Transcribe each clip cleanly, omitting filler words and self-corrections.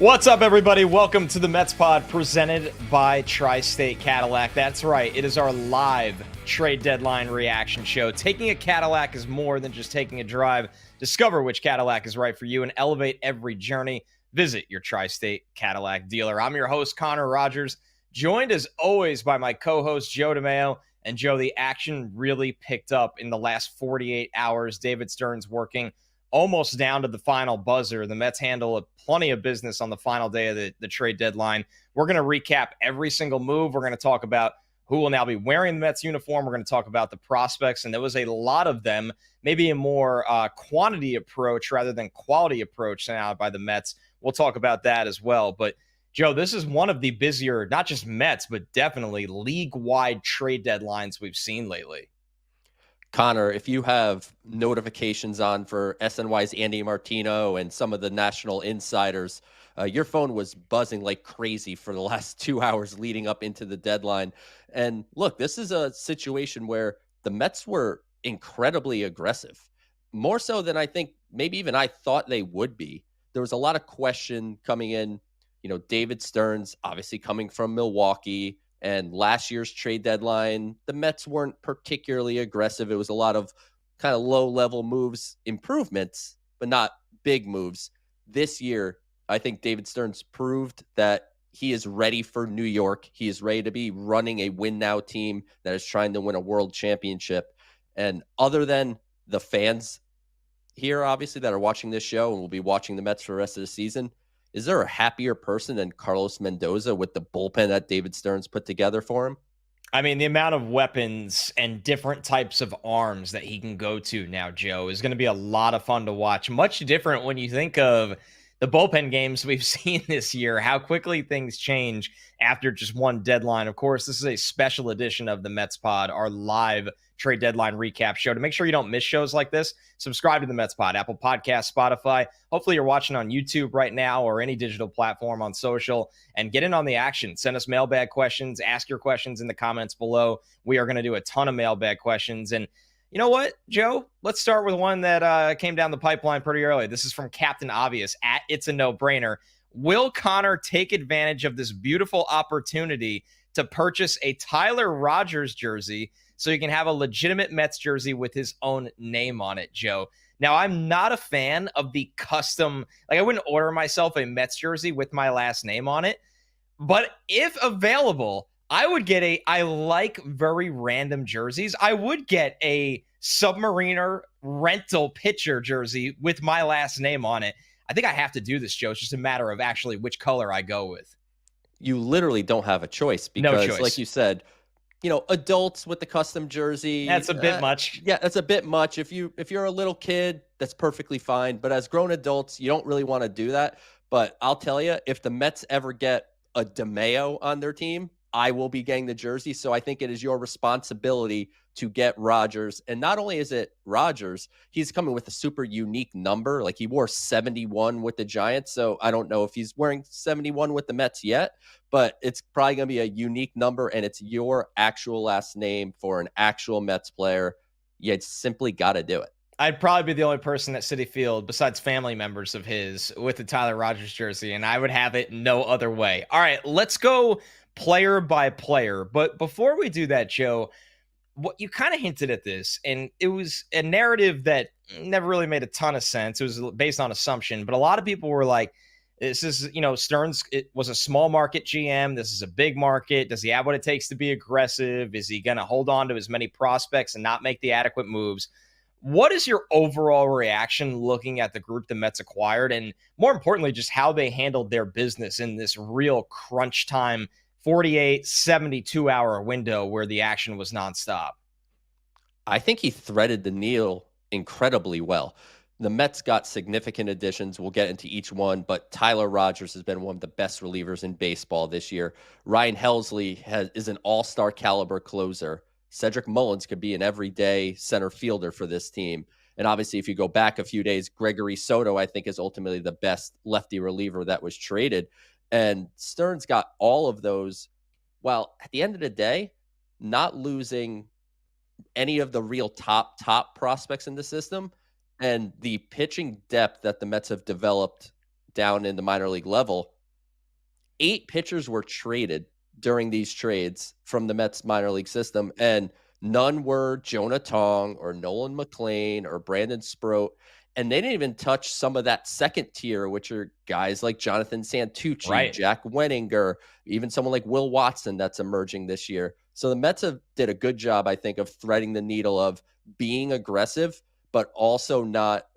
What's up, everybody? Welcome to the Mets Pod presented by Tri-State Cadillac. That's right. It is our live trade deadline reaction show. Taking a Cadillac is more than just taking a drive. Discover which Cadillac is right for you and elevate every journey. Visit your Tri-State Cadillac dealer. I'm your host, Connor Rogers, joined as always by my co-host, Joe DeMayo. And Joe, the action really picked up in the last 48 hours. David Stearns working almost down to the final buzzer. The Mets handle plenty of business on the final day of the trade deadline. We're going to recap every single move. We're going to talk about who will now be wearing the Mets uniform. We're going to talk about the prospects, and there was a lot of them, maybe a more quantity approach rather than quality approach now by the Mets. We'll talk about that as well. But Joe, this is one of the busier, not just Mets, but definitely league-wide trade deadlines we've seen lately. Connor, if you have notifications on for SNY's Andy Martino and some of the national insiders, your phone was buzzing like crazy for the last 2 hours leading up into the deadline. And look, this is a situation where the Mets were incredibly aggressive, more so than I think maybe even I thought they would be. There was a lot of question coming in. You know, David Stearns, obviously coming from Milwaukee, and last year's trade deadline, the Mets weren't particularly aggressive. It was a lot of kind of low-level moves, improvements, but not big moves. This year, I think David Stearns proved that he is ready for New York. He is ready to be running a win-now team that is trying to win a world championship. And other than the fans here, obviously, that are watching this show and will be watching the Mets for the rest of the season, is there a happier person than Carlos Mendoza with the bullpen that David Stearns put together for him? I mean, the amount of weapons and different types of arms that he can go to now, Joe, is going to be a lot of fun to watch. Much different when you think of the bullpen games we've seen this year, how quickly things change after just one deadline. Of course, this is a special edition of the Mets Pod, our live trade deadline recap show. To make sure you don't miss shows like this, subscribe to the Mets Pod, Apple Podcasts, Spotify. Hopefully you're watching on YouTube right now or any digital platform on social, and get in on the action. Send us mailbag questions, ask your questions in the comments below. We are going to do a ton of mailbag questions. And you know what, Joe? Let's start with one that came down the pipeline pretty early. This is from Captain Obvious at It's a No-Brainer. Will Connor take advantage of this beautiful opportunity to purchase a Tyler Rogers jersey so he can have a legitimate Mets jersey with his own name on it, Joe? Now, I'm not a fan of the custom, like I wouldn't order myself a Mets jersey with my last name on it, but if available, I would get I like very random jerseys. I would get a Submariner rental pitcher jersey with my last name on it. I think I have to do this, Joe. It's just a matter of actually which color I go with. You literally don't have a choice because, No choice. Like you said, you know, adults with the custom jersey. That's a bit much. Yeah, that's a bit much. If you're a little kid, that's perfectly fine. But as grown adults, you don't really want to do that. But I'll tell you, if the Mets ever get a DeMayo on their team, I will be getting the jersey. So I think it is your responsibility to get Rogers. And not only is it Rogers, he's coming with a super unique number. Like he wore 71 with the Giants. So I don't know if he's wearing 71 with the Mets yet, but it's probably going to be a unique number. And it's your actual last name for an actual Mets player. You simply got to do it. I'd probably be the only person at Citi Field, besides family members of his, with the Tyler Rogers jersey, and I would have it no other way. All right, let's go player by player. But before we do that, Joe, what you kind of hinted at this, and it was a narrative that never really made a ton of sense. It was based on assumption, but a lot of people were like, this is, you know, Stearns, it was a small market GM. This is a big market. Does he have what it takes to be aggressive? Is he going to hold on to as many prospects and not make the adequate moves? What is your overall reaction looking at the group the Mets acquired, and more importantly, just how they handled their business in this real crunch time 48, 72-hour window where the action was nonstop? I think he threaded the needle incredibly well. The Mets got significant additions. We'll get into each one, but Tyler Rogers has been one of the best relievers in baseball this year. Ryan Helsley is an all-star caliber closer. Cedric Mullins could be an everyday center fielder for this team. And obviously, if you go back a few days, Gregory Soto, I think, is ultimately the best lefty reliever that was traded. And Stearns got all of those while at the end of the day, not losing any of the real top prospects in the system. And the pitching depth that the Mets have developed down in the minor league level, 8 pitchers were traded during these trades from the Mets minor league system, and none were Jonah Tong or Nolan McLean or Brandon Sproat. And they didn't even touch some of that second tier, which are guys like Jonathan Santucci, Right. Jack Wenninger, even someone like Will Watson that's emerging this year. So the Mets did a good job, I think, of threading the needle of being aggressive, but also not,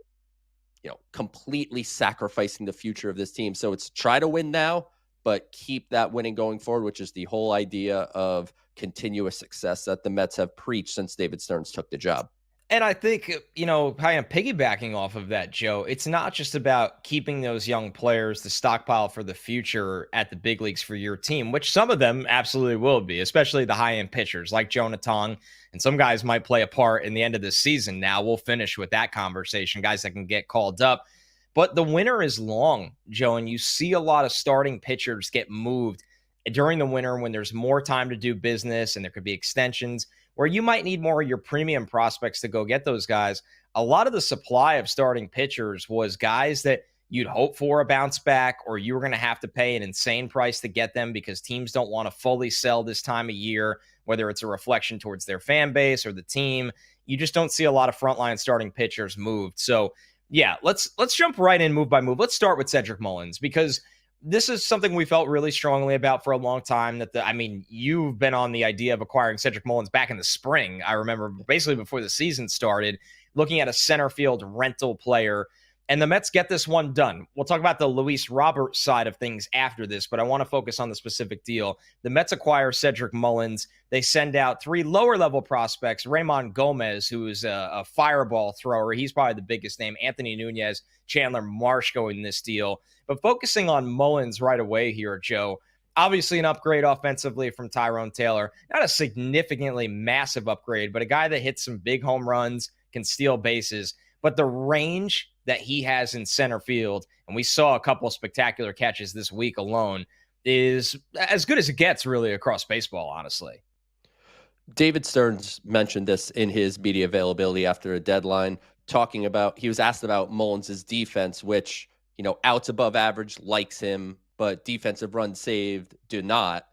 completely sacrificing the future of this team. So it's try to win now, but keep that winning going forward, which is the whole idea of continuous success that the Mets have preached since David Stearns took the job. And I think, kind of piggybacking off of that, Joe, it's not just about keeping those young players, the stockpile for the future at the big leagues for your team, which some of them absolutely will be, especially the high-end pitchers like Jonah Tong. And some guys might play a part in the end of the season. Now we'll finish with that conversation, guys that can get called up. But the winter is long, Joe, and you see a lot of starting pitchers get moved during the winter when there's more time to do business and there could be extensions where you might need more of your premium prospects to go get those guys. A lot of the supply of starting pitchers was guys that you'd hope for a bounce back, or you were going to have to pay an insane price to get them because teams don't want to fully sell this time of year, whether it's a reflection towards their fan base or the team. You just don't see a lot of frontline starting pitchers moved. So yeah, let's jump right in move by move. Let's start with Cedric Mullins, because this is something we felt really strongly about for a long time. You've been on the idea of acquiring Cedric Mullins back in the spring. I remember basically before the season started, looking at a center field rental player, and the Mets get this one done. We'll talk about the Luis Robert side of things after this, but I want to focus on the specific deal. The Mets acquire Cedric Mullins. They send out 3 lower-level prospects, Raymond Gomez, who is a fireball thrower. He's probably the biggest name. Anthony Nunez, Chandler Marsh going this deal. But focusing on Mullins right away here, Joe, obviously an upgrade offensively from Tyrone Taylor. Not a significantly massive upgrade, but a guy that hits some big home runs, can steal bases. But the range that he has in center field, and we saw a couple of spectacular catches this week alone, is as good as it gets really across baseball, honestly. David Stearns mentioned this in his media availability after a deadline, talking about, he was asked about Mullins' defense, which, outs above average likes him, but defensive runs saved do not.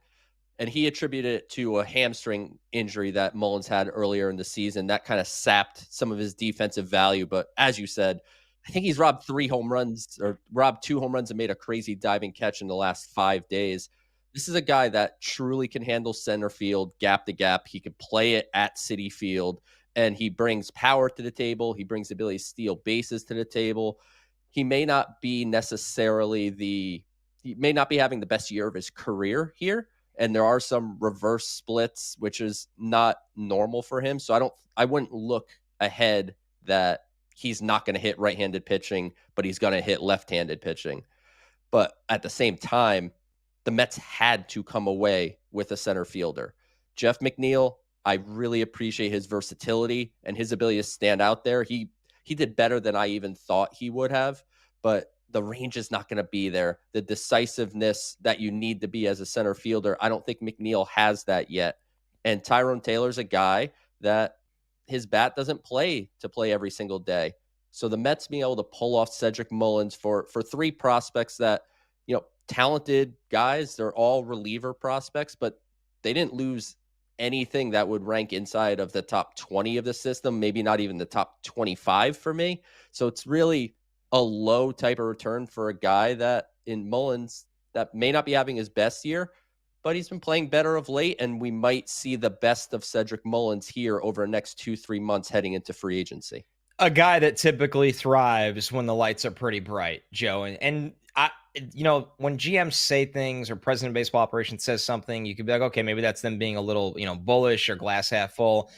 And he attributed it to a hamstring injury that Mullins had earlier in the season. That kind of sapped some of his defensive value. But as you said, I think he's robbed 2 home runs and made a crazy diving catch in the last 5 days. This is a guy that truly can handle center field, gap to gap. He can play it at Citi Field, and he brings power to the table. He brings the ability to steal bases to the table. He may not be having the best year of his career here, and there are some reverse splits, which is not normal for him. So I wouldn't look ahead that he's not going to hit right-handed pitching, but he's going to hit left-handed pitching. But at the same time, the Mets had to come away with a center fielder. Jeff McNeil, I really appreciate his versatility and his ability to stand out there. He did better than I even thought he would have, but the range is not going to be there. The decisiveness that you need to be as a center fielder, I don't think McNeil has that yet. And Tyrone Taylor's a guy that his bat doesn't play every single day. So the Mets being able to pull off Cedric Mullins for 3 prospects that, talented guys, they're all reliever prospects, but they didn't lose anything that would rank inside of the top 20 of the system, maybe not even the top 25 for me. So it's really a low type of return for a guy that in Mullins that may not be having his best year, but he's been playing better of late, and we might see the best of Cedric Mullins here over the next 2-3 months heading into free agency. A guy that typically thrives when the lights are pretty bright, Joe. And when GMs say things or president of baseball operations says something, you could be like, okay, maybe that's them being a little, bullish or glass half full.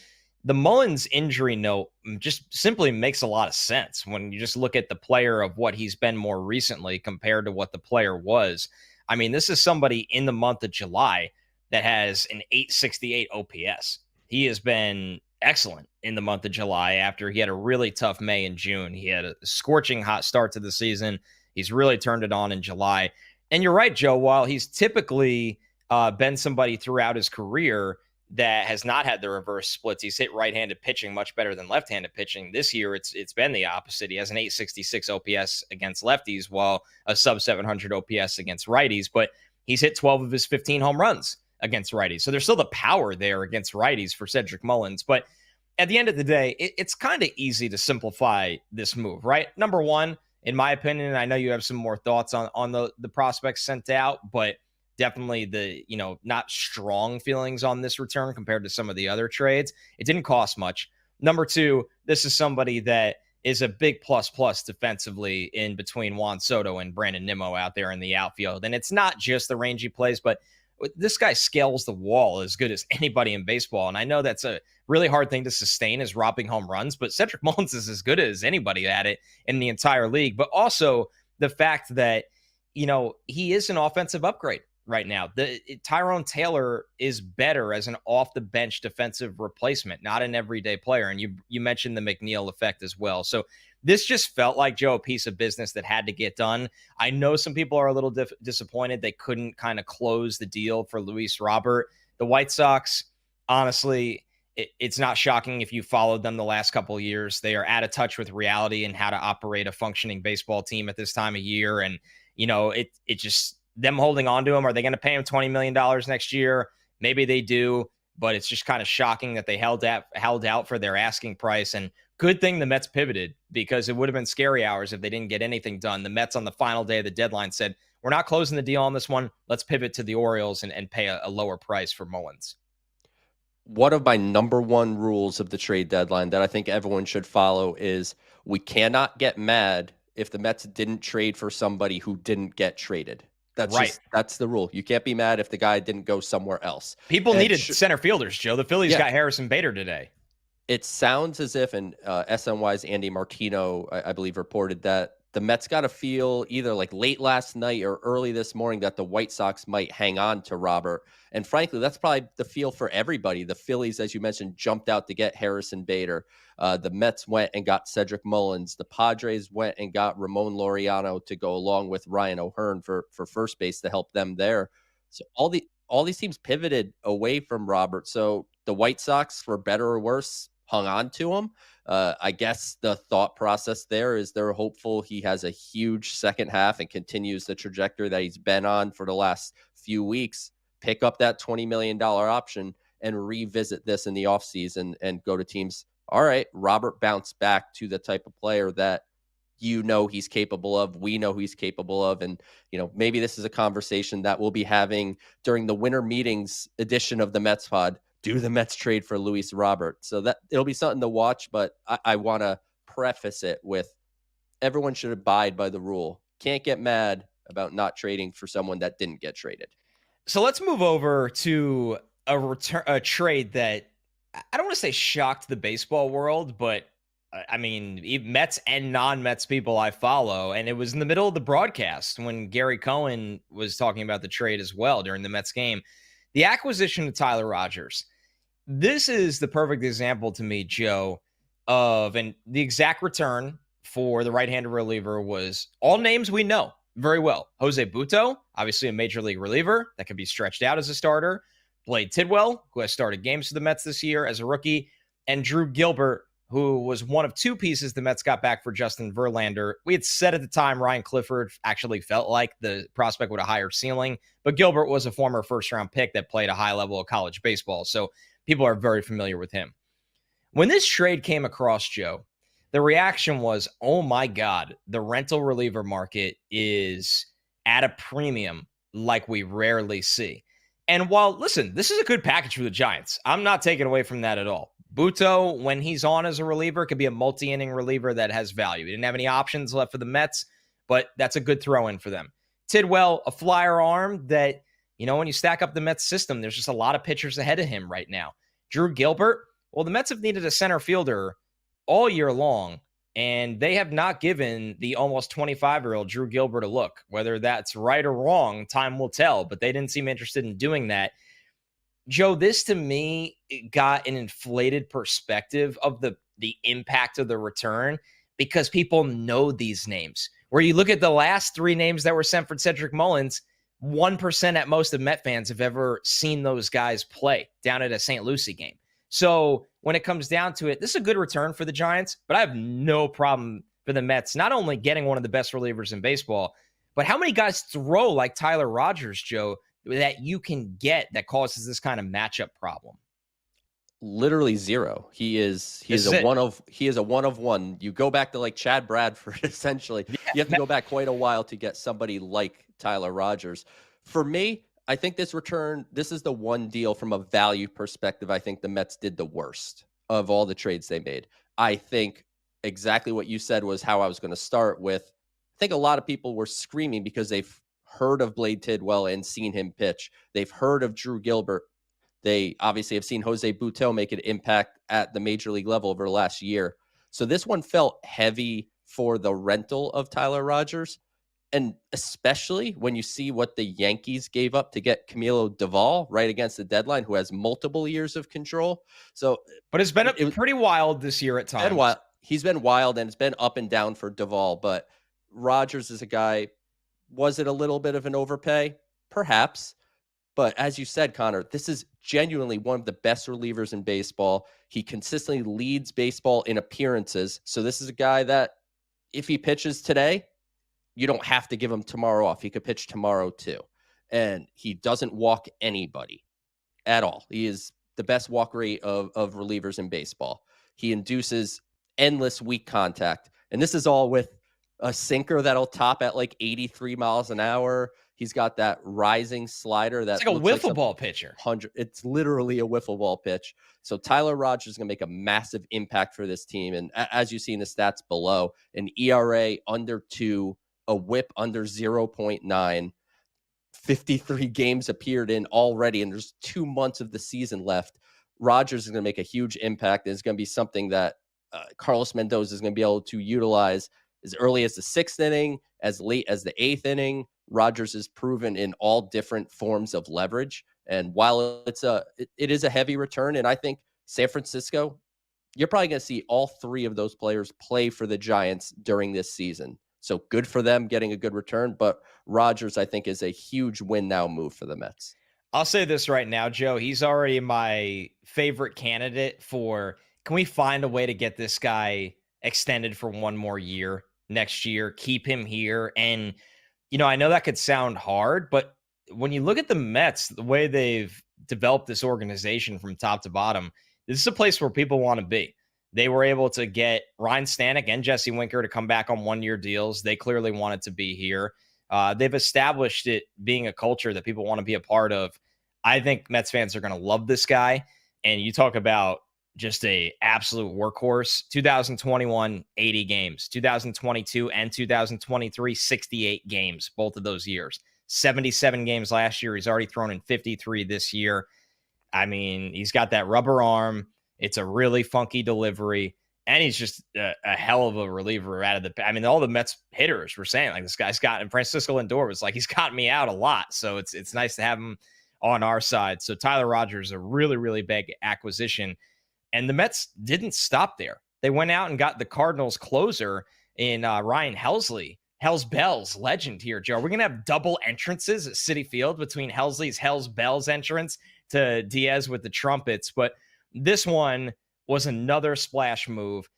The Mullins injury note just simply makes a lot of sense when you just look at the player of what he's been more recently compared to what the player was. I mean, this is somebody in the month of July that has an 868 OPS. He has been excellent in the month of July after he had a really tough May and June. He had a scorching hot start to the season. He's really turned it on in July. And you're right, Joe, while he's typically been somebody throughout his career that has not had the reverse splits. He's hit right-handed pitching much better than left-handed pitching. This year, it's been the opposite. He has an 866 OPS against lefties, while a sub 700 OPS against righties. But he's hit 12 of his 15 home runs against righties. So there's still the power there against righties for Cedric Mullins. But at the end of the day, it's kind of easy to simplify this move, right? Number one, in my opinion, and I know you have some more thoughts on the prospects sent out, but definitely the, not strong feelings on this return compared to some of the other trades. It didn't cost much. Number two, this is somebody that is a big plus defensively in between Juan Soto and Brandon Nimmo out there in the outfield. And it's not just the range he plays, but this guy scales the wall as good as anybody in baseball. And I know that's a really hard thing to sustain, is robbing home runs, but Cedric Mullins is as good as anybody at it in the entire league. But also the fact that, he is an offensive upgrade right now. Tyrone Taylor is better as an off the bench defensive replacement, not an everyday player. And you mentioned the McNeil effect as well. So this just felt like, Joe, a piece of business that had to get done. I know some people are a little disappointed they couldn't kind of close the deal for Luis Robert. The White Sox, honestly, it's not shocking if you followed them the last couple of years. They are out of touch with reality and how to operate a functioning baseball team at this time of year. And, it just, them holding on to him. Are they going to pay him $20 million next year? Maybe they do, but it's just kind of shocking that they held out for their asking price. And good thing the Mets pivoted, because it would have been scary hours if they didn't get anything done. The Mets on the final day of the deadline said, we're not closing the deal on this one. Let's pivot to the Orioles and pay a lower price for Mullins. One of my number one rules of the trade deadline that I think everyone should follow is we cannot get mad if the Mets didn't trade for somebody who didn't get traded. That's right. That's the rule. You can't be mad if the guy didn't go somewhere else. People needed center fielders, Joe. The Phillies got Harrison Bader today. It sounds as if, and SNY's Andy Martino, I believe, reported that the Mets got a feel either like late last night or early this morning that the White Sox might hang on to Robert. And frankly, that's probably the feel for everybody. The Phillies, as you mentioned, jumped out to get Harrison Bader. The Mets went and got Cedric Mullins. The Padres went and got Ramon Laureano to go along with Ryan O'Hearn for first base to help them there. So all these teams pivoted away from Robert. So the White Sox, for better or worse, hung on to him. I guess the thought process there is they're hopeful he has a huge second half and continues the trajectory that he's been on for the last few weeks. Pick up that $20 million option and revisit this in the offseason and go to teams. All right, Robert bounced back to the type of player that he's capable of. We know he's capable of. And, maybe this is a conversation that we'll be having during the winter meetings edition of the Mets pod. Do the Mets trade for Luis Robert? So that it'll be something to watch, but I want to preface it with everyone should abide by the rule. Can't get mad about not trading for someone that didn't get traded. So let's move over to a trade that I don't want to say shocked the baseball world, but I mean, Mets and non-Mets people I follow, and it was in the middle of the broadcast when Gary Cohen was talking about the trade as well during the Mets game. The acquisition of Tyler Rogers. This is the perfect example to me, Joe, and the exact return for the right-handed reliever was all names we know very well. Jose Butto, obviously a major league reliever that can be stretched out as a starter. Blade Tidwell, who has started games for the Mets this year as a rookie. And Drew Gilbert, who was one of two pieces the Mets got back for Justin Verlander. We had said at the time Ryan Clifford actually felt like the prospect with a higher ceiling, but Gilbert was a former first-round pick that played a high level of college baseball, so people are very familiar with him. When this trade came across, Joe, the reaction was, oh my God, the rental reliever market is at a premium like we rarely see. And while, listen, this is a good package for the Giants. I'm not taking away from that at all. Butto, when he's on as a reliever, could be a multi-inning reliever that has value. He didn't have any options left for the Mets, but that's a good throw-in for them. Tidwell, a flyer arm that, when you stack up the Mets system, there's just a lot of pitchers ahead of him right now. Drew Gilbert, well, the Mets have needed a center fielder all year long, and they have not given the almost 25-year-old Drew Gilbert a look. Whether that's right or wrong, time will tell, but they didn't seem interested in doing that. Joe, this to me got an inflated perspective of the impact of the return because people know these names. Where you look at the last three names that were sent for Cedric Mullins, 1% at most of Met fans have ever seen those guys play down at a St. Lucie game. So when it comes down to it, this is a good return for the Giants, but I have no problem for the Mets not only getting one of the best relievers in baseball, but how many guys throw like Tyler Rogers, Joe, that you can get that causes this kind of matchup problem? Literally zero. He is a one of one. You go back to like Chad Bradford, essentially. Yeah. You have to go back quite a while to get somebody like Tyler Rogers. For me, I think this is the one deal from a value perspective I think the Mets did the worst of all the trades they made. I think exactly what you said was how I was going to start with. I think a lot of people were screaming because they've heard of Blade Tidwell and seen him pitch. They've heard of Drew Gilbert. They obviously have seen Jose Buttel make an impact at the major league level over the last year. So this one felt heavy for the rental of Tyler Rogers. And especially when you see what the Yankees gave up to get Camilo Doval right against the deadline, who has multiple years of control. So, but it's been pretty wild this year at times. He's been wild, and it's been up and down for Doval. But Rogers is a guy. Was it a little bit of an overpay? Perhaps. But as you said, Connor, this is genuinely one of the best relievers in baseball. He consistently leads baseball in appearances. So this is a guy that if he pitches today, you don't have to give him tomorrow off. He could pitch tomorrow too. And he doesn't walk anybody at all. He is the best walk rate of relievers in baseball. He induces endless weak contact. And this is all with a sinker that'll top at like 83 miles an hour. He's got that rising slider that's like a wiffle ball pitcher. It's literally a wiffle ball pitch. So Tyler Rogers is going to make a massive impact for this team. And as you see in the stats below, an ERA under 2, a whip under 0.9, 53 games appeared in already, and there's 2 months of the season left. Rogers is going to make a huge impact, and it's going to be something that Carlos Mendoza is going to be able to utilize as early as the 6th inning, as late as the 8th inning. Rogers is proven in all different forms of leverage. And while it is a heavy return, and I think San Francisco, you're probably going to see all 3 of those players play for the Giants during this season. So good for them getting a good return. But Rogers, I think, is a huge win now move for the Mets. I'll say this right now, Joe. He's already my favorite candidate for, can we find a way to get this guy extended for one more year next year, keep him here? And I know that could sound hard, but when you look at the Mets, the way they've developed this organization from top to bottom, this is a place where people want to be. They were able to get Ryan Stanek and Jesse Winker to come back on one-year deals. They clearly wanted to be here. They've established it being a culture that people want to be a part of. I think Mets fans are going to love this guy. And you talk about just a absolute workhorse. 2021, 80 games. 2022 and 2023, 68 games, both of those years. 77 games last year. He's already thrown in 53 this year. I mean, he's got that rubber arm. It's a really funky delivery. And he's just a hell of a reliever out of the... I mean, all the Mets hitters were saying, like, this guy's got... And Francisco Lindor was like, he's gotten me out a lot. So it's nice to have him on our side. So Tyler Rogers is a really, really big acquisition. And the Mets didn't stop there. They went out and got the Cardinals closer in Ryan Helsley. Hell's Bells, legend here, Joe. We're going to have double entrances at Citi Field between Helsley's Hell's Bells entrance to Diaz with the trumpets. But this one was another splash move.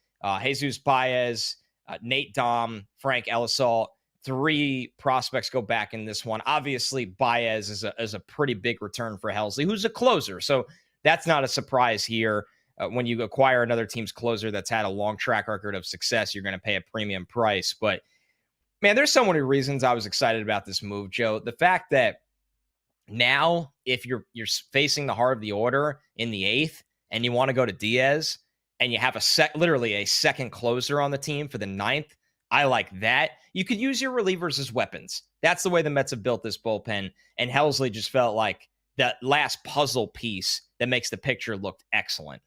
Jesus Baez, Nate Dom, Frank Elisol, 3 prospects go back in this one. Obviously, Baez is a pretty big return for Helsley, who's a closer. So that's not a surprise here. When you acquire another team's closer that's had a long track record of success, you're going to pay a premium price. But, man, there's so many reasons I was excited about this move, Joe. The fact that now, if you're facing the heart of the order in the 8th and you want to go to Diaz and you have literally a second closer on the team for the 9th, I like that. You could use your relievers as weapons. That's the way the Mets have built this bullpen. And Helsley just felt like that last puzzle piece that makes the picture look excellent.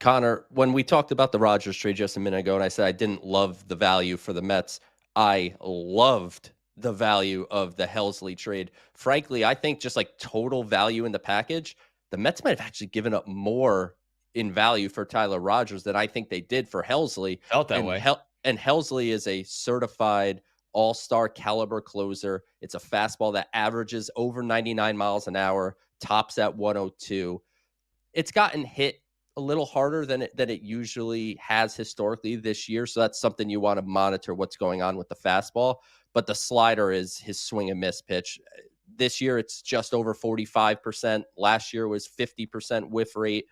Connor, when we talked about the Rogers trade just a minute ago, and I said I didn't love the value for the Mets, I loved the value of the Helsley trade. Frankly, I think just like total value in the package, the Mets might have actually given up more in value for Tyler Rogers than I think they did for Helsley. Felt that way. And Helsley is a certified all-star caliber closer. It's a fastball that averages over 99 miles an hour, tops at 102. It's gotten hit a little harder than it usually has historically this year. So that's something you want to monitor what's going on with the fastball. But the slider is his swing and miss pitch. This year, it's just over 45%. Last year was 50% whiff rate.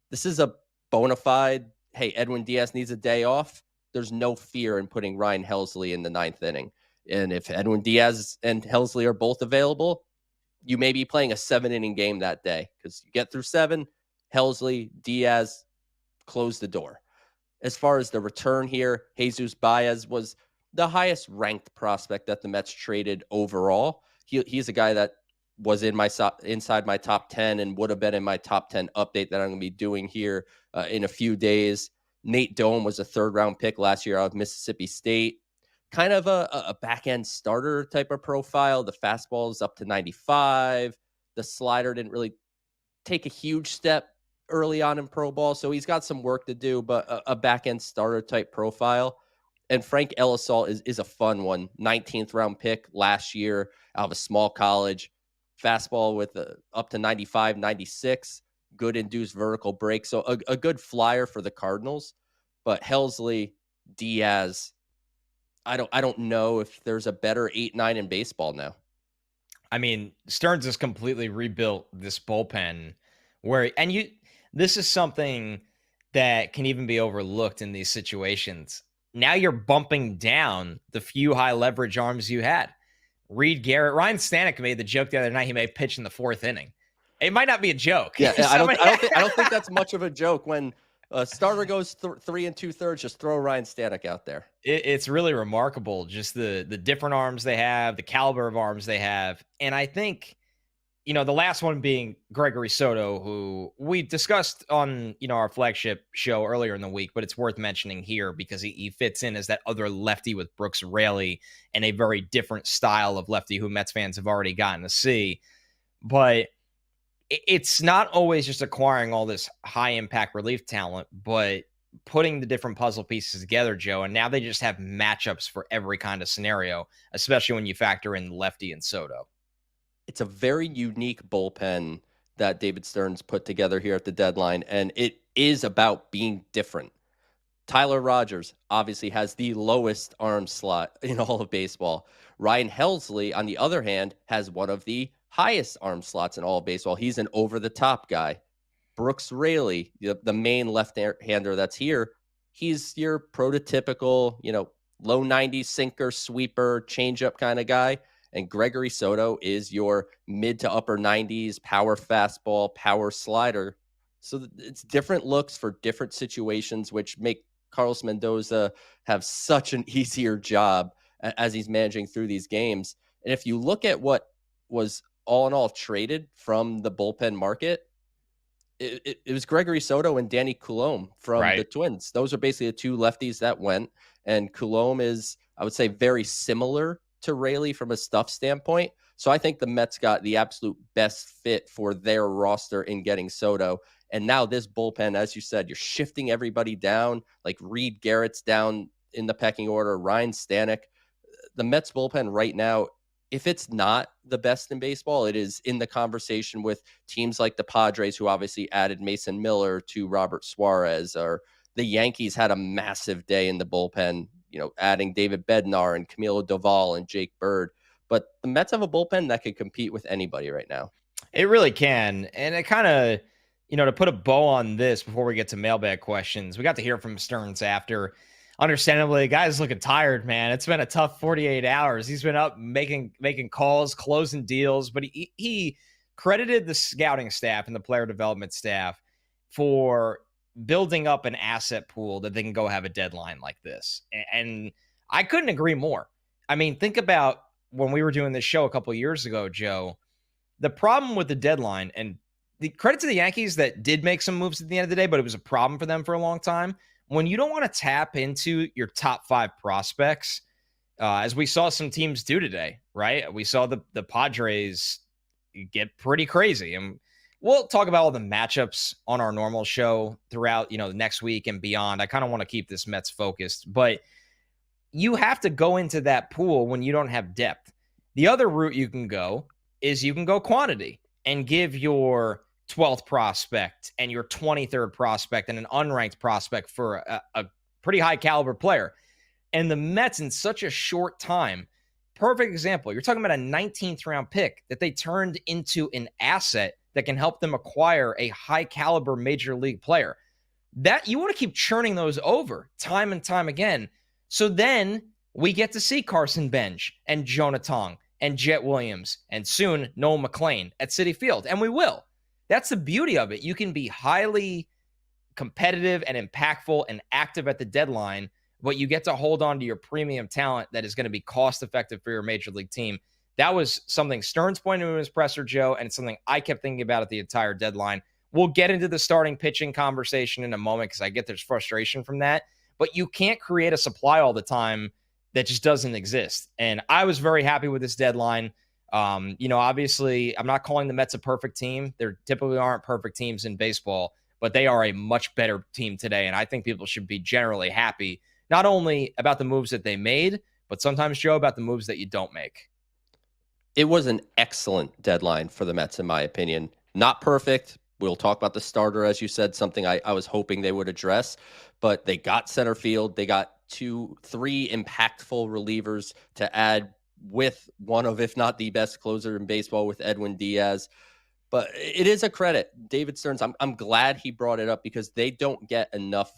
This is a bona fide, hey, Edwin Diaz needs a day off. There's no fear in putting Ryan Helsley in the ninth inning. And if Edwin Diaz and Helsley are both available, you may be playing a 7-inning game that day because you get through 7, Helsley, Diaz, close the door. As far as the return here, Jesus Baez was the highest ranked prospect that the Mets traded overall. He's a guy that was inside my top 10 and would have been in my top 10 update that I'm going to be doing here in a few days. Nate Dome was a 3rd-round pick last year out of Mississippi State. Kind of a back-end starter type of profile. The fastball is up to 95. The slider didn't really take a huge step early on in pro ball, so he's got some work to do, but a back-end starter type profile. And Frank Elisol is a fun one. 19th round pick last year out of a small college. Fastball with up to 95, 96. Good induced vertical break. So a good flyer for the Cardinals. But Helsley, Diaz, I don't know if there's a better 8-9 in baseball now. I mean, Stearns has completely rebuilt this bullpen this is something that can even be overlooked in these situations. Now you're bumping down the few high leverage arms you had. Reed Garrett, Ryan Stanek made the joke the other night he may pitch in the 4th inning. It might not be a joke. Yeah, I don't think that's much of a joke. When a starter goes 3 2/3, just throw Ryan Stanek out there. It's really remarkable, just the different arms they have, the caliber of arms they have. And I think, the last one being Gregory Soto, who we discussed on, our flagship show earlier in the week, but it's worth mentioning here because he fits in as that other lefty with Brooks Raley and a very different style of lefty who Mets fans have already gotten to see. But it's not always just acquiring all this high impact relief talent, but putting the different puzzle pieces together, Joe. And now they just have matchups for every kind of scenario, especially when you factor in lefty and Soto. It's a very unique bullpen that David Stearns put together here at the deadline, and it is about being different. Tyler Rogers obviously has the lowest arm slot in all of baseball. Ryan Helsley, on the other hand, has one of the highest arm slots in all of baseball. He's an over-the-top guy. Brooks Raley, the main left-hander that's here, he's your prototypical, low 90s sinker, sweeper, changeup kind of guy. And Gregory Soto is your mid to upper 90s power fastball, power slider. So it's different looks for different situations, which make Carlos Mendoza have such an easier job as he's managing through these games. And if you look at what was all in all traded from the bullpen market, it was Gregory Soto and Danny Coulombe from the Twins. Those are basically the two lefties that went. And Coulombe is, I would say, very similar to Raley from a stuff standpoint. So I think the Mets got the absolute best fit for their roster in getting Soto. And now this bullpen, as you said, you're shifting everybody down, like Reed Garrett's down in the pecking order, Ryan Stanek. The Mets bullpen right now, if it's not the best in baseball, it is in the conversation with teams like the Padres, who obviously added Mason Miller to Robert Suarez, or the Yankees had a massive day in the bullpen, adding David Bednar and Camilo Doval and Jake Bird. But the Mets have a bullpen that can compete with anybody right now. It really can. And it kind of, to put a bow on this before we get to mailbag questions, we got to hear from Stearns after. Understandably, the guy's looking tired, man. It's been a tough 48 hours. He's been up making calls, closing deals, but he credited the scouting staff and the player development staff for building up an asset pool that they can go have a deadline like this. And I couldn't agree more. I mean, think about when we were doing this show a couple of years ago, Joe. The problem with the deadline, and the credit to the Yankees that did make some moves at the end of the day, but it was a problem for them for a long time. When you don't want to tap into your top 5 prospects, as we saw some teams do today, right? We saw the Padres get pretty crazy. And we'll talk about all the matchups on our normal show throughout, the next week and beyond. I kind of want to keep this Mets focused. But you have to go into that pool when you don't have depth. The other route you can go is you can go quantity and give your 12th prospect and your 23rd prospect and an unranked prospect for a pretty high caliber player. And the Mets, in such a short time, perfect example. You're talking about a 19th round pick that they turned into an asset that can help them acquire a high caliber major league player. That you want to keep churning those over time and time again. So then we get to see Carson Bench and Jonah Tong and Jet Williams and soon Noel McLean at Citi Field. And we will. That's the beauty of it. You can be highly competitive and impactful and active at the deadline, but you get to hold on to your premium talent that is going to be cost effective for your major league team. That was something Stearns pointed to in his presser, Joe, and it's something I kept thinking about at the entire deadline. We'll get into the starting pitching conversation in a moment because I get there's frustration from that, but you can't create a supply all the time that just doesn't exist. And I was very happy with this deadline. Obviously, I'm not calling the Mets a perfect team. There typically aren't perfect teams in baseball, but they are a much better team today. And I think people should be generally happy, not only about the moves that they made, but sometimes, Joe, about the moves that you don't make. It was an excellent deadline for the Mets, in my opinion. Not perfect. We'll talk about the starter, as you said, something I was hoping they would address, but they got center field. They got 3 impactful relievers to add with one of, if not the best closer in baseball with Edwin Diaz. But it is a credit. David Stearns, I'm glad he brought it up because they don't get enough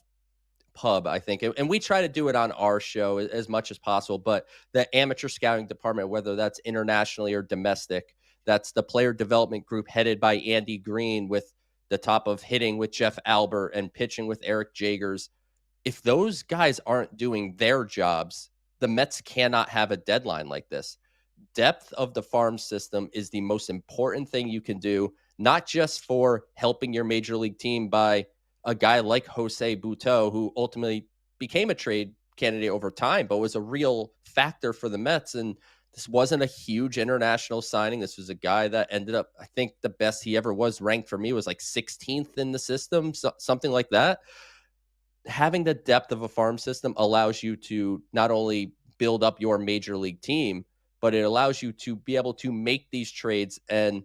pub, I think. And we try to do it on our show as much as possible, but the amateur scouting department, whether that's internationally or domestic, that's the player development group headed by Andy Green with the top of hitting with Jeff Albert and pitching with Eric Jagers. If those guys aren't doing their jobs, the Mets cannot have a deadline like this. Depth of the farm system is the most important thing you can do, not just for helping your major league team by a guy like Jose Butto, who ultimately became a trade candidate over time, but was a real factor for the Mets. And this wasn't a huge international signing. This was a guy that ended up, I think the best he ever was ranked for me was like 16th in the system, something like that. Having the depth of a farm system allows you to not only build up your major league team, but it allows you to be able to make these trades. And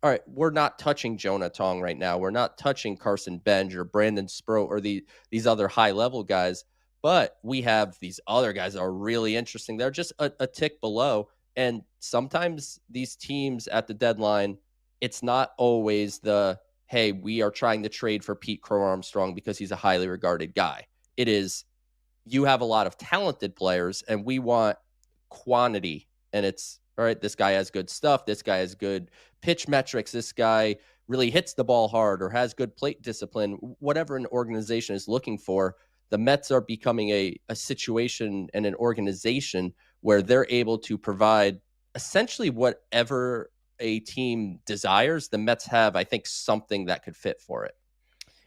all right, we're not touching Jonah Tong right now. We're not touching Carson Bench or Brandon Sproat or these other high level guys, but we have these other guys that are really interesting. They're just a tick below. And sometimes these teams at the deadline, it's not always hey, we are trying to trade for Pete Crow Armstrong because he's a highly regarded guy. It is, you have a lot of talented players and we want quantity. And it's, all right, this guy has good stuff. This guy has good pitch metrics. This guy really hits the ball hard or has good plate discipline. Whatever an organization is looking for, the Mets are becoming a situation and an organization where they're able to provide essentially whatever a team desires. The Mets have, I think, something that could fit for it.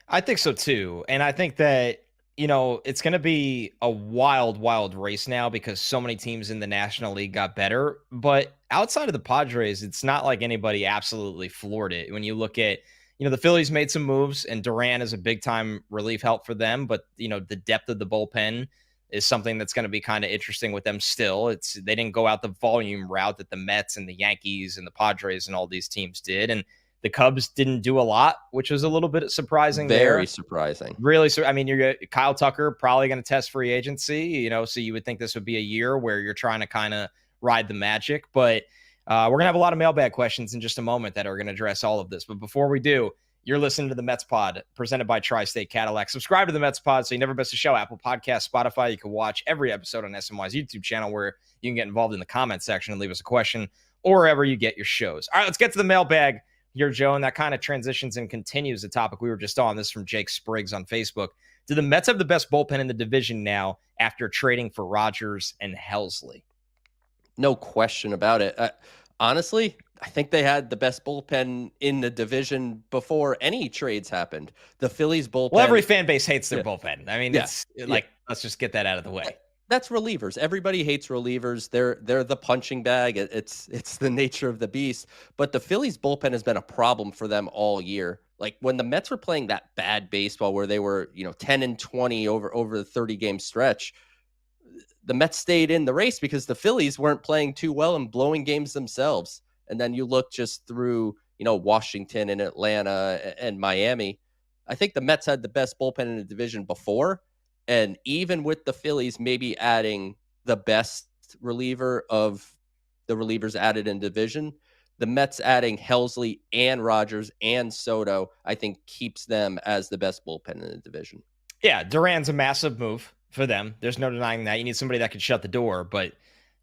I think so too. And I think that, it's going to be a wild, wild race now because so many teams in the National League got better. But outside of the Padres, it's not like anybody absolutely floored it. When you look at, the Phillies made some moves and Duran is a big time relief help for them. But, the depth of the bullpen is something that's going to be kind of interesting with them still. They didn't go out the volume route that the Mets and the Yankees and the Padres and all these teams did. And the Cubs didn't do a lot, which was a little bit surprising. Very surprising. Really. I mean, you're Kyle Tucker probably going to test free agency, so you would think this would be a year where you're trying to kind of ride the magic. But we're going to have a lot of mailbag questions in just a moment that are going to address all of this. But before we do, you're listening to the Mets Pod presented by Tri-State Cadillac. Subscribe to the Mets Pod so you never miss a show. Apple Podcasts, Spotify. You can watch every episode on SNY's YouTube channel where you can get involved in the comment section and leave us a question or wherever you get your shows. All right, let's get to the mailbag here, Joe, and that kind of transitions and continues the topic we were just on. This is from Jake Spriggs on Facebook. Do the Mets have the best bullpen in the division now after trading for Rogers and Helsley? No question about it. Honestly, I think they had the best bullpen in the division before any trades happened. The Phillies bullpen. Well, every fan base hates their bullpen. I mean, let's just get that out of the way. That's relievers. Everybody hates relievers. They're the punching bag. It's the nature of the beast. But the Phillies bullpen has been a problem for them all year. Like when the Mets were playing that bad baseball where they were, 10-20 over the 30-game stretch, the Mets stayed in the race because the Phillies weren't playing too well and blowing games themselves. And then you look just through, Washington and Atlanta and Miami. I think the Mets had the best bullpen in the division before. And even with the Phillies maybe adding the best reliever of the relievers added in division, the Mets adding Helsley and Rogers and Soto, I think keeps them as the best bullpen in the division. Yeah, Duran's a massive move for them. There's no denying that. You need somebody that can shut the door, but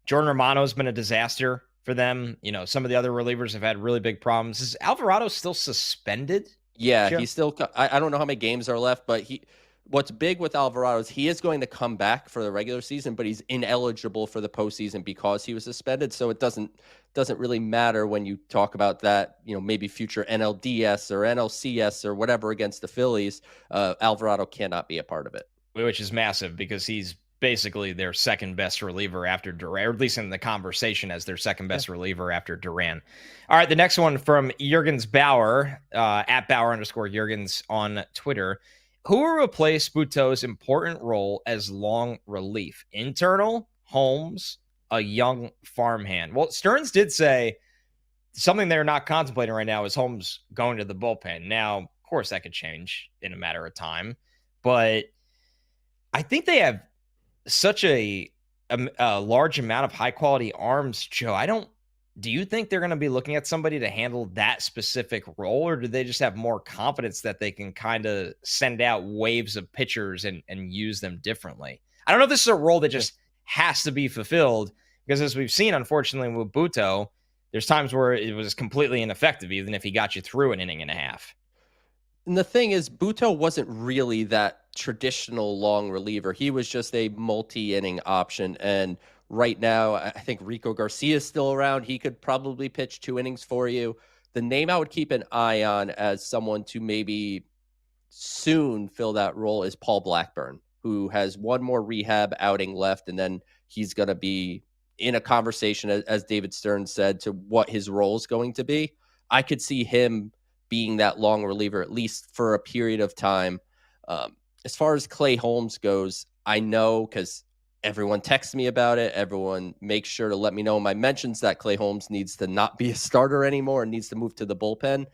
Jordan Romano's been a disaster for them. Some of the other relievers have had really big problems. Is Alvarado still suspended? Yeah, Joe? he's still, I don't know how many games are left, but what's big with Alvarado is he is going to come back for the regular season, but he's ineligible for the postseason because he was suspended. So it doesn't really matter when you talk about that, maybe future NLDS or NLCS or whatever against the Phillies. Alvarado cannot be a part of it. Which is massive because he's basically their second best reliever after Duran, or at least in the conversation as their second best reliever after Duran. All right, the next one from Jurgens Bauer, at Bauer_Jurgens on Twitter. Who will replace Butow's important role as long relief? Internal, Holmes, a young farmhand? Well, Stearns did say something they're not contemplating right now is Holmes going to the bullpen. Now, of course, that could change in a matter of time, but I think they have such a large amount of high quality arms, Joe. Do you think they're going to be looking at somebody to handle that specific role, or do they just have more confidence that they can kind of send out waves of pitchers and use them differently? I don't know if this is a role that just has to be fulfilled, because as we've seen, unfortunately, with Butow, there's times where it was completely ineffective, even if he got you through an inning and a half. And the thing is, Butow wasn't really that traditional long reliever. He was just a multi-inning option. And right now, I think Rico Garcia is still around. He could probably pitch 2 innings for you. The name I would keep an eye on as someone to maybe soon fill that role is Paul Blackburn, who has one more rehab outing left, and then he's going to be in a conversation, as David Stearns said, to what his role is going to be. I could see him being that long reliever, at least for a period of time. As far as Clay Holmes goes, I know because everyone texts me about it. Everyone makes sure to let me know in my mentions that Clay Holmes needs to not be a starter anymore and needs to move to the bullpen.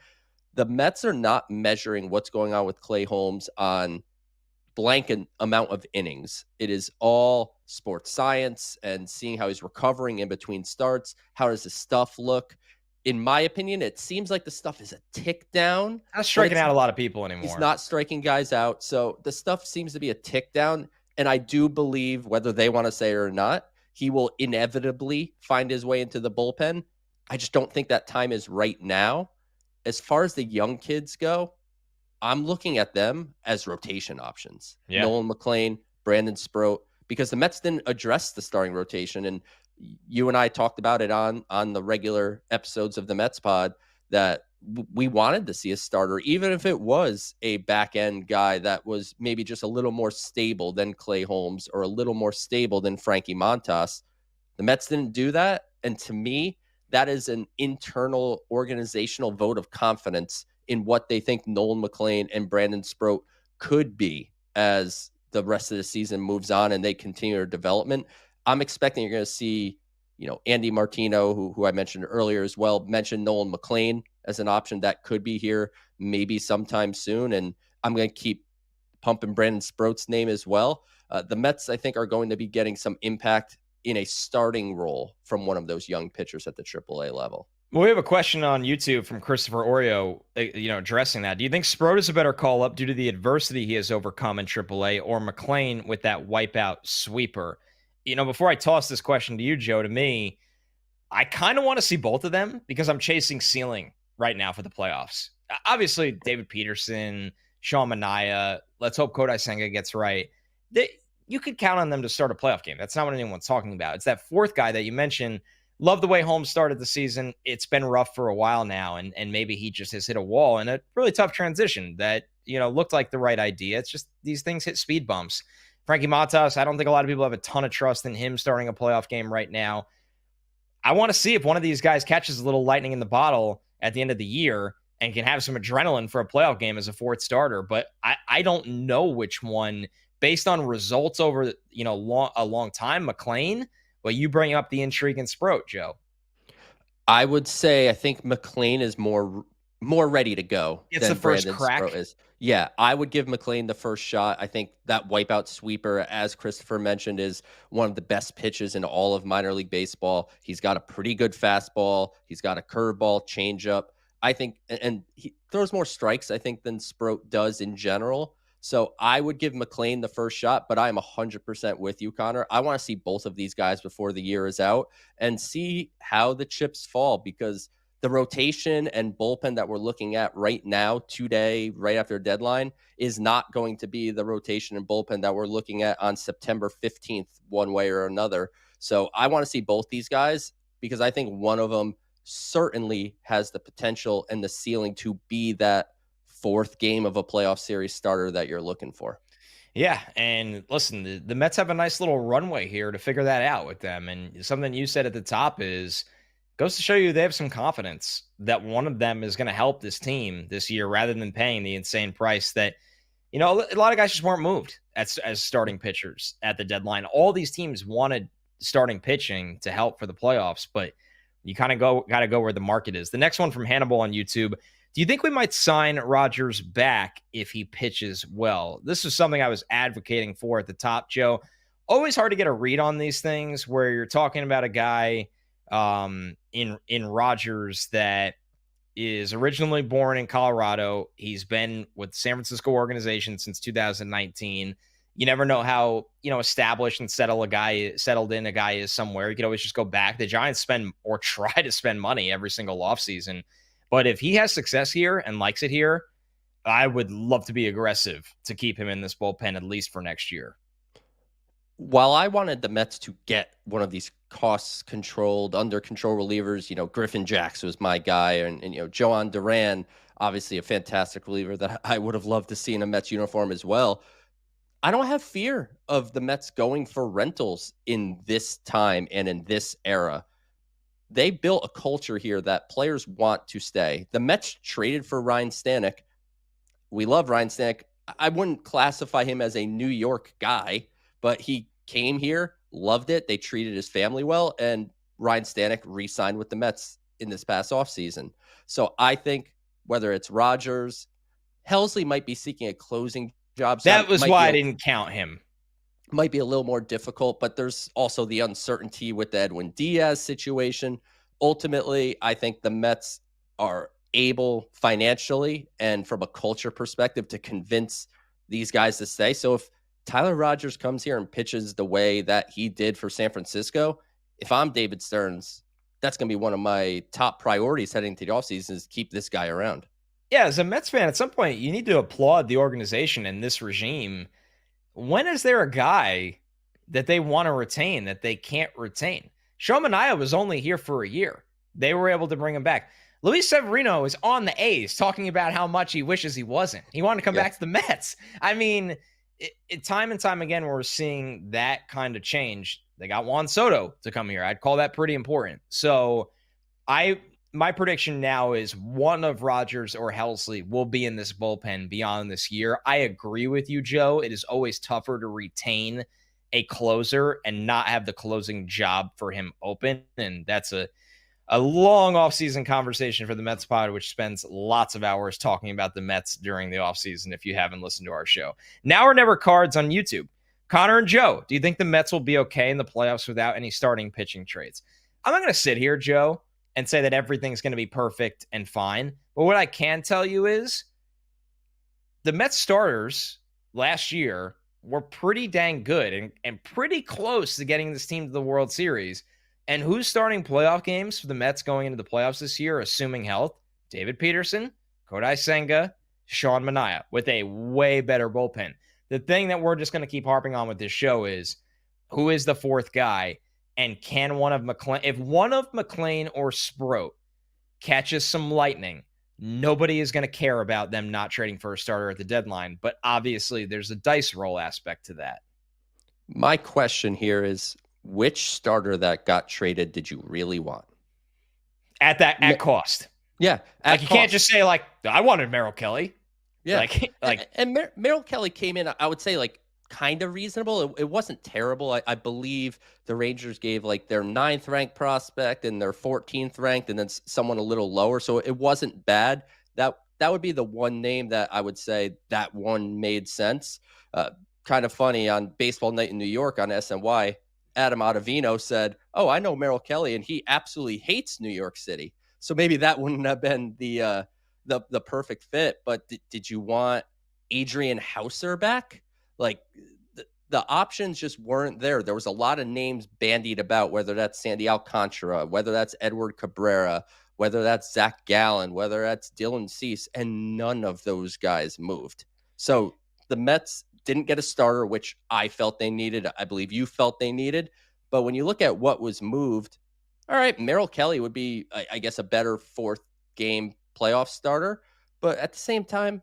The Mets are not measuring what's going on with Clay Holmes on blanket amount of innings. It is all sports science and seeing how he's recovering in between starts. How does his stuff look? In my opinion, it seems like the stuff is a tick down. Not striking out a lot of people anymore. He's not striking guys out. So the stuff seems to be a tick down. And I do believe, whether they want to say it or not, he will inevitably find his way into the bullpen. I just don't think that time is right now. As far as the young kids go, I'm looking at them as rotation options. Yeah. Nolan McLean, Brandon Sproat, because the Mets didn't address the starting rotation. And you and I talked about it on the regular episodes of the Mets pod that we wanted to see a starter, even if it was a back end guy that was maybe just a little more stable than Clay Holmes or a little more stable than Frankie Montas. The Mets didn't do that. And to me, that is an internal organizational vote of confidence in what they think Nolan McLean and Brandon Sproat could be as the rest of the season moves on and they continue their development. I'm expecting you're going to see, Andy Martino, who I mentioned earlier as well, mentioned Nolan McLean as an option that could be here maybe sometime soon. And I'm going to keep pumping Brandon Sproat's name as well. The Mets, I think, are going to be getting some impact in a starting role from one of those young pitchers at the AAA level. Well, we have a question on YouTube from Christopher Oreo, addressing that. Do you think Sproat is a better call-up due to the adversity he has overcome in AAA, or McLean with that wipeout sweeper? Before I toss this question to you, Joe, to me, I kind of want to see both of them because I'm chasing ceiling right now for the playoffs. Obviously, David Peterson, Sean Manaea, let's hope Kodai Senga gets right. You could count on them to start a playoff game. That's not what anyone's talking about. It's that fourth guy that you mentioned. Love the way Holmes started the season. It's been rough for a while now, and maybe he just has hit a wall in a really tough transition that, looked like the right idea. It's just these things hit speed bumps. Frankie Montas, I don't think a lot of people have a ton of trust in him starting a playoff game right now. I want to see if one of these guys catches a little lightning in the bottle at the end of the year and can have some adrenaline for a playoff game as a fourth starter. But I don't know which one based on results over, a long time, McLean. But you bring up the intrigue and Sproat, Joe. I would say I think McLean is more ready to go It's the than first Brandon Sproat crack. is. Yeah, I would give McLean the first shot. I think that wipeout sweeper, as Christopher mentioned, is one of the best pitches in all of minor league baseball. He's got a pretty good fastball. He's got a curveball, changeup. I think, and he throws more strikes, I think, than Sproat does in general. So I would give McLean the first shot, but I am 100% with you, Connor. I want to see both of these guys before the year is out and see how the chips fall, because the rotation and bullpen that we're looking at right now, today, right after deadline, is not going to be the rotation and bullpen that we're looking at on September 15th, one way or another. So I want to see both these guys, because I think one of them certainly has the potential and the ceiling to be that fourth game of a playoff series starter that you're looking for. Yeah, and listen, the Mets have a nice little runway here to figure that out with them. And something you said at the top goes to show you they have some confidence that one of them is going to help this team this year, rather than paying the insane price that, a lot of guys just weren't moved as starting pitchers at the deadline. All these teams wanted starting pitching to help for the playoffs, but you kind of got to go where the market is. The next one from Hannibal on YouTube. Do you think we might sign Rogers back if he pitches well? This is something I was advocating for at the top, Joe. Always hard to get a read on these things where you're talking about a guy in Rogers that is originally born in Colorado. He's been with the San Francisco organization since 2019. You never know how, established and settled in a guy is somewhere. You could always just go back. The Giants spend or try to spend money every single offseason. But if he has success here and likes it here, I would love to be aggressive to keep him in this bullpen, at least for next year. While I wanted the Mets to get one of these costs controlled, under control relievers, Griffin Jacks was my guy, and Joan Duran, obviously a fantastic reliever that I would have loved to see in a Mets uniform as well. I don't have fear of the Mets going for rentals in this time and in this era. They built a culture here that players want to stay. The Mets traded for Ryan Stanek. We love Ryan Stanek. I wouldn't classify him as a New York guy, but he came here, loved it. They treated his family well, and Ryan Stanek re-signed with the Mets in this past offseason. So I think whether it's Rogers, Helsley might be seeking a closing job. So that was why I didn't count him. Might be a little more difficult, but there's also the uncertainty with the Edwin Diaz situation. Ultimately, I think the Mets are able financially and from a culture perspective to convince these guys to stay. So if Tyler Rogers comes here and pitches the way that he did for San Francisco, if I'm David Stearns, that's going to be one of my top priorities heading into the offseason, is keep this guy around. Yeah, as a Mets fan, at some point, you need to applaud the organization and this regime. When is there a guy that they want to retain that they can't retain? Shomania was only here for a year. They were able to bring him back. Luis Severino is on the A's talking about how much he wishes he wasn't. He wanted to come back to the Mets. I mean, time and time again, we're seeing that kind of change. They got Juan Soto to come here. I'd call that pretty important. So my prediction now is one of Rogers or Helsley will be in this bullpen beyond this year. I agree with you, Joe. It is always tougher to retain a closer and not have the closing job for him open. And that's a long offseason conversation for the Mets pod, which spends lots of hours talking about the Mets during the offseason if you haven't listened to our show. Now or Never Cards on YouTube. Connor and Joe, do you think the Mets will be okay in the playoffs without any starting pitching trades? I'm not going to sit here, Joe, and say that everything's going to be perfect and fine. But what I can tell you is the Mets starters last year were pretty dang good and pretty close to getting this team to the World Series. And who's starting playoff games for the Mets going into the playoffs this year, assuming health? David Peterson, Kodai Senga, Sean Manaea, with a way better bullpen. The thing that we're just going to keep harping on with this show is, who is the fourth guy? And can one of McLean, if one of McLean or Sproat catches some lightning, nobody is going to care about them not trading for a starter at the deadline. But obviously, there's a dice roll aspect to that. My question here is, which starter that got traded did you really want? At cost. Yeah. Like you can't just say, like, I wanted Merrill Kelly. Yeah. And Merrill Kelly came in, I would say, like, kind of reasonable. It wasn't terrible. I believe the Rangers gave like their 9th ranked prospect and their 14th ranked, and then someone a little lower. So it wasn't bad. That would be the one name that I would say that one made sense. Kind of funny, on Baseball Night in New York on SNY, Adam Ottavino said, "Oh, I know Merrill Kelly, and he absolutely hates New York City." So maybe that wouldn't have been the perfect fit. But did you want Adrian Hauser back? Like, the options just weren't there. There was a lot of names bandied about, whether that's Sandy Alcantara, whether that's Edward Cabrera, whether that's Zach Gallen, whether that's Dylan Cease, and none of those guys moved. So the Mets didn't get a starter, which I felt they needed. I believe you felt they needed. But when you look at what was moved, all right, Merrill Kelly would be, I guess, a better 4th game playoff starter. But at the same time,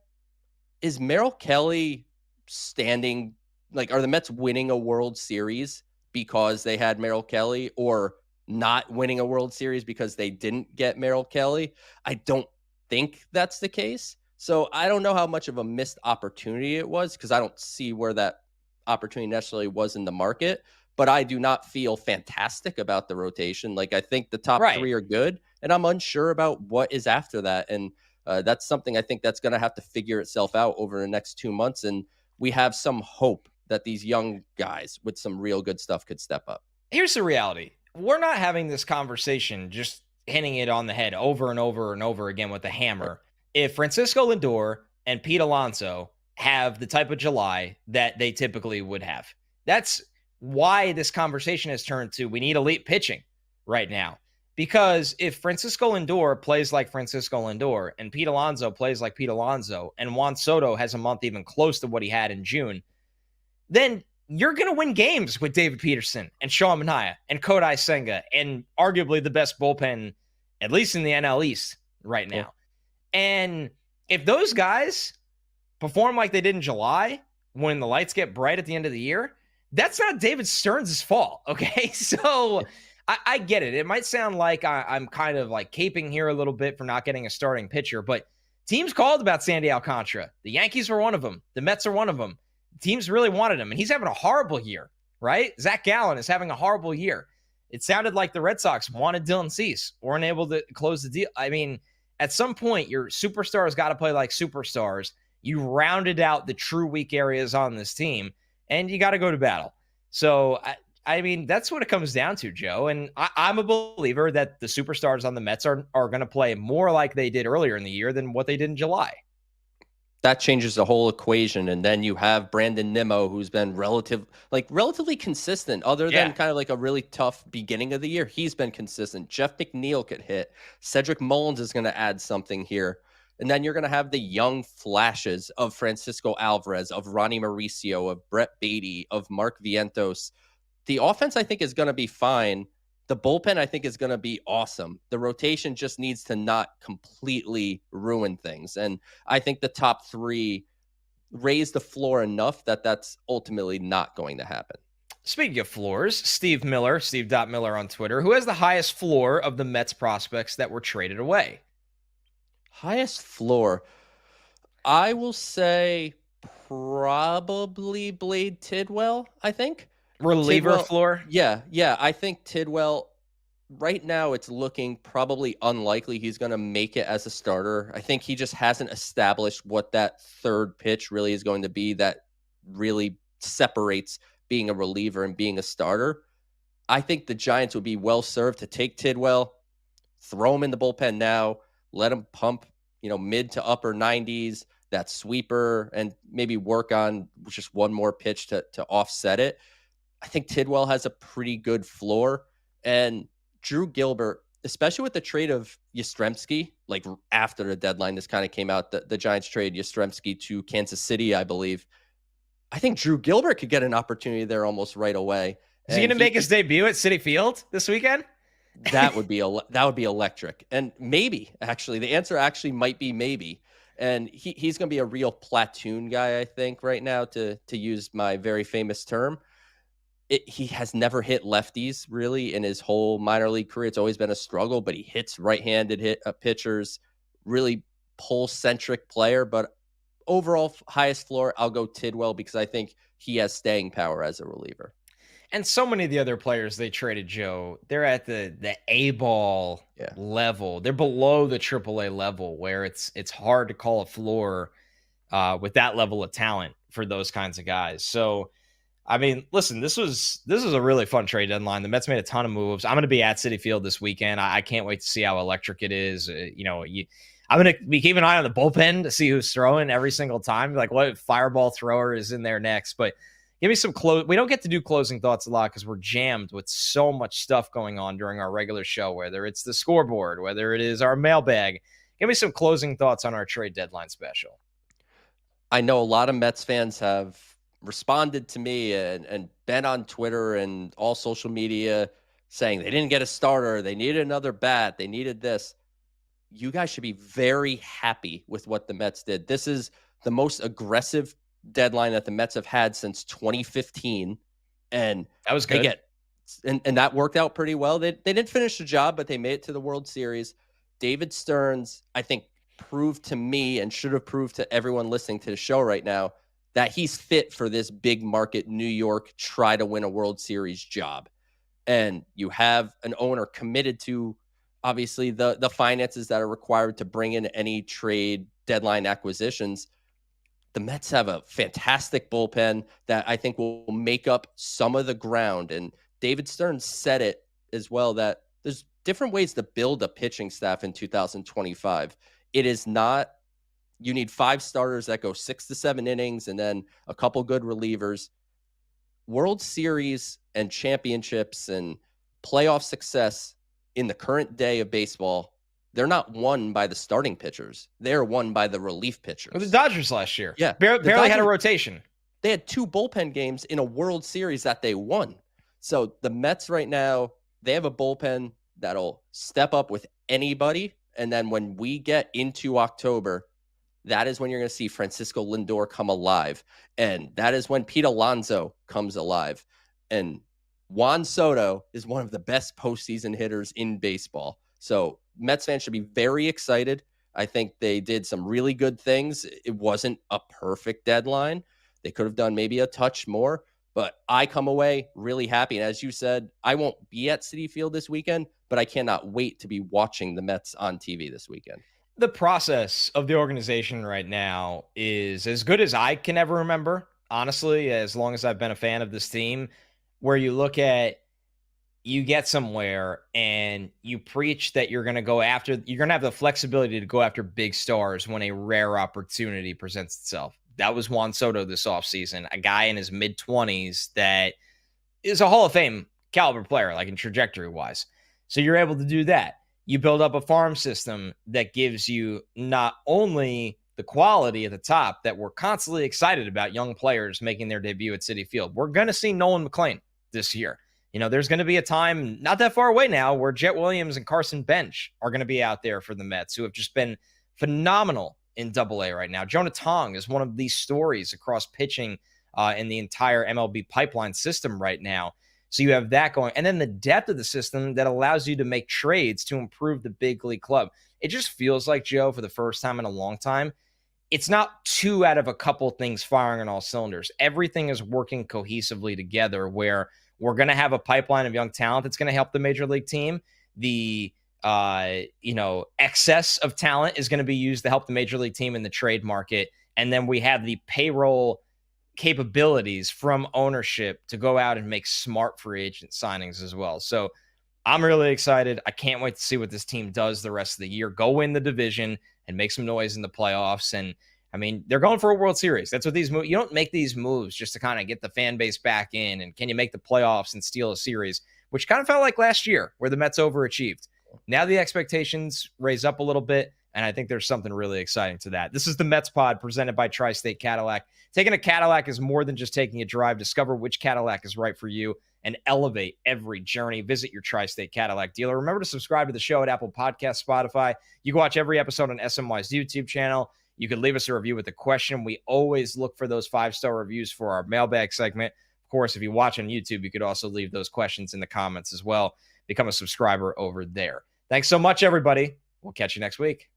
is Merrill Kelly standing, like, are the Mets winning a World Series because they had Merrill Kelly, or not winning a World Series because they didn't get Merrill Kelly? I don't think that's the case. So I don't know how much of a missed opportunity it was, because I don't see where that opportunity necessarily was in the market. But I do not feel fantastic about the rotation. Like, I think the top 3 are good, and I'm unsure about what is after that. And that's something I think that's going to have to figure itself out over the next 2 months. And we have some hope that these young guys with some real good stuff could step up. Here's the reality. We're not having this conversation just hitting it on the head over and over and over again with a hammer. If Francisco Lindor and Pete Alonso have the type of July that they typically would have, that's why this conversation has turned to, we need elite pitching right now. Because if Francisco Lindor plays like Francisco Lindor, and Pete Alonso plays like Pete Alonso, and Juan Soto has a month even close to what he had in June, then you're going to win games with David Peterson and Sean Manaea and Kodai Senga, and arguably the best bullpen, at least in the NL East right now. Cool. And if those guys perform like they did in July, when the lights get bright at the end of the year, that's not David Stearns' fault, okay? So I get it. It might sound like I'm kind of like caping here a little bit for not getting a starting pitcher, but teams called about Sandy Alcantara. The Yankees were one of them. The Mets are one of them. Teams really wanted him, and he's having a horrible year, right? Zach Gallen is having a horrible year. It sounded like the Red Sox wanted Dylan Cease, weren't able to close the deal. I mean, at some point, your superstars got to play like superstars. You rounded out the true weak areas on this team, and you got to go to battle. So, I mean, that's what it comes down to, Joe. And I'm a believer that the superstars on the Mets are going to play more like they did earlier in the year than what they did in July. That changes the whole equation. And then you have Brandon Nimmo, who's been relatively consistent, other than kind of like a really tough beginning of the year. He's been consistent. Jeff McNeil could hit. Cedric Mullins is going to add something here. And then you're going to have the young flashes of Francisco Alvarez, of Ronnie Mauricio, of Brett Beatty, of Mark Vientos. The offense, I think, is going to be fine. The bullpen, I think, is going to be awesome. The rotation just needs to not completely ruin things. And I think the top 3 raise the floor enough that that's ultimately not going to happen. Speaking of floors, Steve Miller, Steve.Miller on Twitter, who has the highest floor of the Mets prospects that were traded away? Highest floor, I will say probably Blade Tidwell, I think. Reliever Tidwell, floor? Yeah. I think Tidwell, right now it's looking probably unlikely he's going to make it as a starter. I think he just hasn't established what that third pitch really is going to be that really separates being a reliever and being a starter. I think the Giants would be well served to take Tidwell, throw him in the bullpen now, let him pump, mid to upper 90s, that sweeper, and maybe work on just one more pitch to offset it. I think Tidwell has a pretty good floor. And Drew Gilbert, especially with the trade of Yastrzemski, like after the deadline, this kind of came out, the Giants trade Yastrzemski to Kansas City, I believe. I think Drew Gilbert could get an opportunity there almost right away. Is he going to make his debut at Citi Field this weekend? That would be electric. And maybe, actually, the answer actually might be maybe. And he's going to be a real platoon guy, I think, right now, to use my very famous term. He has never hit lefties, really, in his whole minor league career. It's always been a struggle, but he hits right-handed pitchers, really pull-centric player. But overall, highest floor, I'll go Tidwell, because I think he has staying power as a reliever. And so many of the other players they traded, Joe, they're at the A-ball level. They're below the AAA level where it's hard to call a floor with that level of talent for those kinds of guys. So, I mean, listen, this was a really fun trade deadline. The Mets made a ton of moves. I'm going to be at Citi Field this weekend. I can't wait to see how electric it is. I'm going to be keeping an eye on the bullpen to see who's throwing every single time. Like what fireball thrower is in there next. But give me some we don't get to do closing thoughts a lot because we're jammed with so much stuff going on during our regular show, whether it's the scoreboard, whether it is our mailbag. Give me some closing thoughts on our trade deadline special. I know a lot of Mets fans have responded to me and been on Twitter and all social media saying they didn't get a starter, they needed another bat, they needed this. You guys should be very happy with what the Mets did. This is the most aggressive deadline that the Mets have had since 2015. And that was good. And that worked out pretty well. They didn't finish the job, but they made it to the World Series. David Stearns, I think, proved to me and should have proved to everyone listening to the show right now that he's fit for this big market New York try to win a World Series job. And you have an owner committed to obviously the finances that are required to bring in any trade deadline acquisitions. The Mets have a fantastic bullpen that I think will make up some of the ground. And David Stearns said it as well, that there's different ways to build a pitching staff in 2025. It is not, you need 5 starters that go 6 to 7 innings and then a couple good relievers. World Series and championships and playoff success in the current day of baseball, they're not won by the starting pitchers. They're won by the relief pitchers. The Dodgers last year. Yeah. Barely had a rotation. They had 2 bullpen games in a World Series that they won. So the Mets right now, they have a bullpen that'll step up with anybody. And then when we get into October, that is when you're going to see Francisco Lindor come alive. And that is when Pete Alonso comes alive. And Juan Soto is one of the best postseason hitters in baseball. So Mets fans should be very excited. I think they did some really good things. It wasn't a perfect deadline. They could have done maybe a touch more, but I come away really happy. And as you said, I won't be at Citi Field this weekend, but I cannot wait to be watching the Mets on TV this weekend. The process of the organization right now is as good as I can ever remember, honestly, as long as I've been a fan of this team, where you look at, you get somewhere and you preach that you're going to have the flexibility to go after big stars when a rare opportunity presents itself. That was Juan Soto this offseason, a guy in his mid-20s that is a Hall of Fame caliber player, like in trajectory-wise. So you're able to do that. You build up a farm system that gives you not only the quality at the top that we're constantly excited about young players making their debut at Citi Field. We're going to see Nolan McLean this year. You know, there's going to be a time not that far away now where Jet Williams and Carson Bench are going to be out there for the Mets, who have just been phenomenal in Double-A right now. Jonah Tong is one of these stories across pitching in the entire MLB pipeline system right now. So you have that going. And then the depth of the system that allows you to make trades to improve the big league club. It just feels like, Joe, for the first time in a long time, it's not 2 out of a couple things firing on all cylinders. Everything is working cohesively together where we're going to have a pipeline of young talent that's going to help the major league team. The excess of talent is going to be used to help the major league team in the trade market. And then we have the payroll capabilities from ownership to go out and make smart free agent signings as well. So I'm really excited. I can't wait to see what this team does the rest of the year. Go win the division and make some noise in the playoffs. And I mean, they're going for a World Series. That's what these moves, you don't make these moves just to kind of get the fan base back in. And can you make the playoffs and steal a series, which kind of felt like last year where the Mets overachieved. Now the expectations raise up a little bit, and I think there's something really exciting to that. This is the Mets Pod presented by Tri-State Cadillac. Taking a Cadillac is more than just taking a drive. Discover which Cadillac is right for you and elevate every journey. Visit your Tri-State Cadillac dealer. Remember to subscribe to the show at Apple Podcasts, Spotify. You can watch every episode on SNY's YouTube channel. You can leave us a review with a question. We always look for those 5-star reviews for our mailbag segment. Of course, if you watch on YouTube, you could also leave those questions in the comments as well. Become a subscriber over there. Thanks so much, everybody. We'll catch you next week.